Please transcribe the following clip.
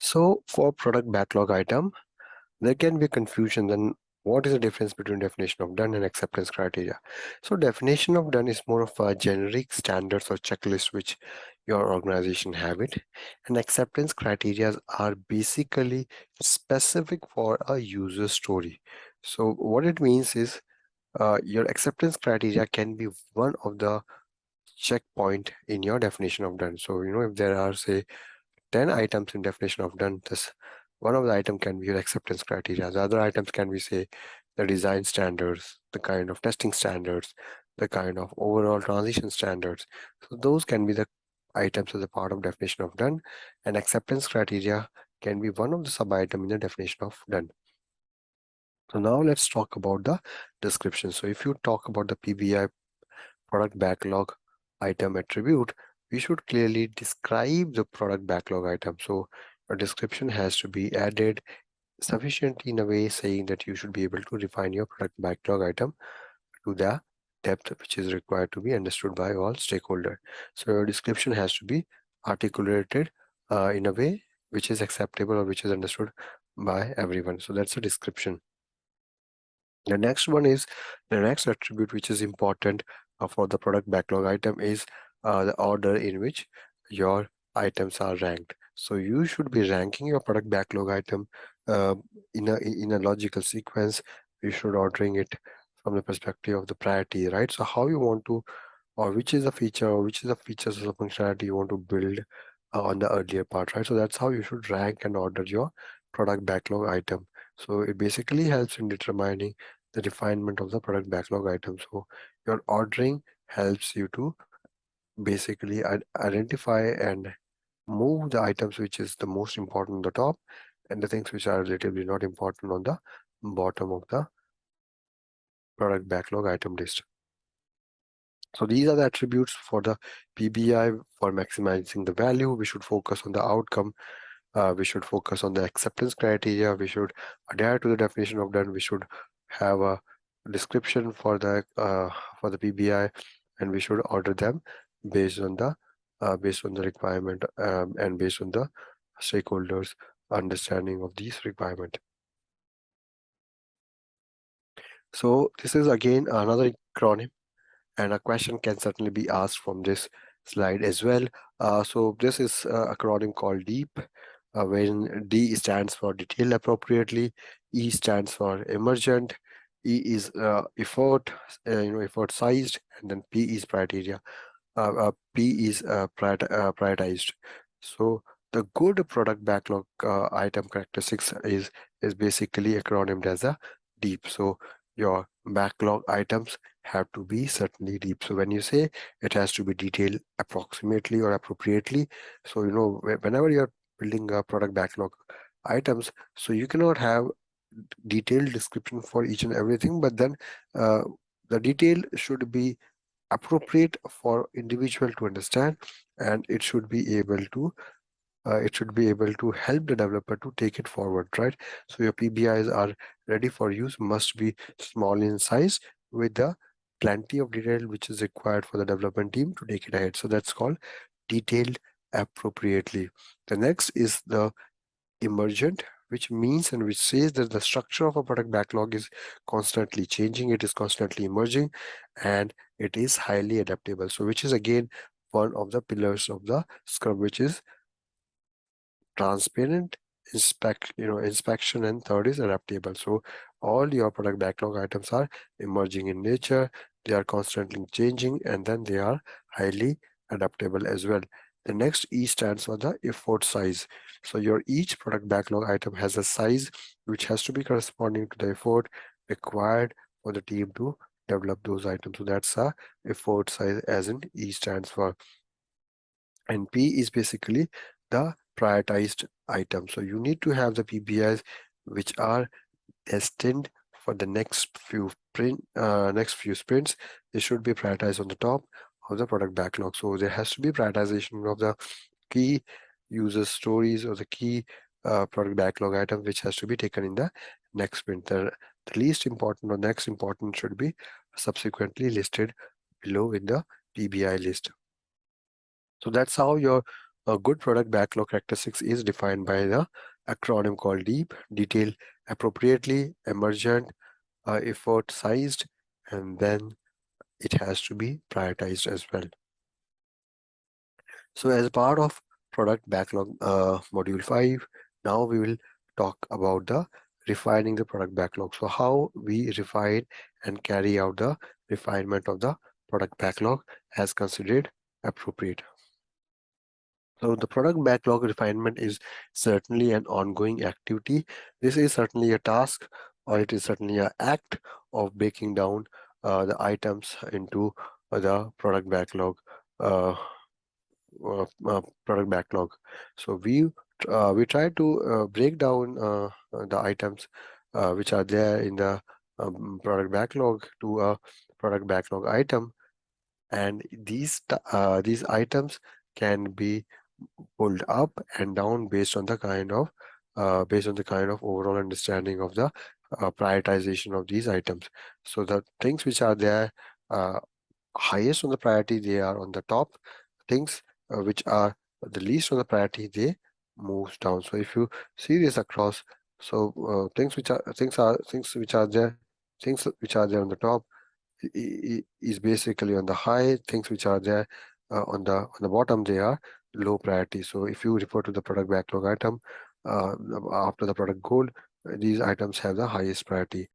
So for product backlog item, there can be confusion. Then what is the difference between definition of done and acceptance criteria? So definition of done is more of a generic standards or checklist which your organization have it, and acceptance criteria are basically specific for a user story. So what it means is your acceptance criteria can be one of the checkpoint in your definition of done. So if there are say 10 items in definition of done, this one of the item can be your acceptance criteria. The other items can be say the design standards, the kind of testing standards, the kind of overall transition standards. So those can be the items as a part of definition of done, and acceptance criteria can be one of the sub item in the definition of done. So now let's talk about the description. So if you talk about the PBI, product backlog item attribute, we should clearly describe the product backlog item. So a description has to be added sufficiently in a way saying that you should be able to define your product backlog item to the depth which is required to be understood by all stakeholders. So your description has to be articulated in a way which is acceptable or which is understood by everyone. So that's a description. The next one is the next attribute which is important for the product backlog item is the order in which your items are ranked. So you should be ranking your product backlog item uh, in a logical sequence. You should ordering it from the perspective of the priority, right? So how you want to, or which is the feature, or which is the features of the functionality you want to build on the earlier part, right? So that's how you should rank and order your product backlog item. So it basically helps in determining the refinement of the product backlog item. So your ordering helps you to basically identify and move the items which is the most important on the top and the things which are relatively not important on the bottom of the product backlog item list. So these are the attributes for the PBI for maximizing the value. We should focus on the outcome. We should focus on the acceptance criteria. We should adhere to the definition of done. We should have a description for the PBI, and we should order them based on the requirement and based on the stakeholders' understanding of these requirement. So this is again another acronym, and a question can certainly be asked from this slide as well. So this is acronym called DEEP, wherein D stands for detailed appropriately, E stands for emergent, E is effort, effort sized, and then P is criteria. P is prioritized. So the good product backlog item characteristics is basically acronymed as a DEEP. So your backlog items have to be certainly deep. So when you say it has to be detailed approximately or appropriately, so whenever you're building a product backlog items, so you cannot have detailed description for each and everything, but then uh, the detail should be appropriate for individual to understand, and it should be able to help the developer to take it forward, right? So your PBIs are ready for use, must be small in size with the plenty of detail which is required for the development team to take it ahead. So that's called detailed appropriately. The next is the emergent, which means and which says that the structure of a product backlog is constantly changing, it is constantly emerging, and it is highly adaptable. So which is again one of the pillars of the Scrum, which is transparent, inspection, and third is adaptable. So all your product backlog items are emerging in nature, they are constantly changing, and then they are highly adaptable as well. The next E stands for the effort size. So your each product backlog item has a size which has to be corresponding to the effort required for the team to develop those items. So that's a effort size as in E stands for. And P is basically the prioritized item. So you need to have the PBIs which are destined for the next few sprints. They should be prioritized on the top of the product backlog. So there has to be prioritization of the key user stories or the key product backlog item which has to be taken in the next sprint. The least important or next important should be subsequently listed below in the PBI list. So that's how your A good product backlog characteristics is defined by the acronym called DEEP: detail, appropriately, emergent, effort sized, and then it has to be prioritized as well. So as part of product backlog module 5, now we will talk about the refining the product backlog. So how we refine and carry out the refinement of the product backlog as considered appropriate. So the product backlog refinement is certainly an ongoing activity. This is certainly a task, or it is certainly an act of breaking down the items into the uh, product backlog. So we try to break down the items which are there in the product backlog to a product backlog item, and these items can be pulled up and down based on the kind of overall understanding of the prioritization of these items. So the things which are there uh, highest on the priority, they are on the top. Things which are the least on the priority, they moves down. So if you see this across, so things which are there, things which are there on the top is basically on the high. Things which are there on the bottom, they are low priority. So if you refer to the product backlog item uh, after the product goal, these items have the highest priority.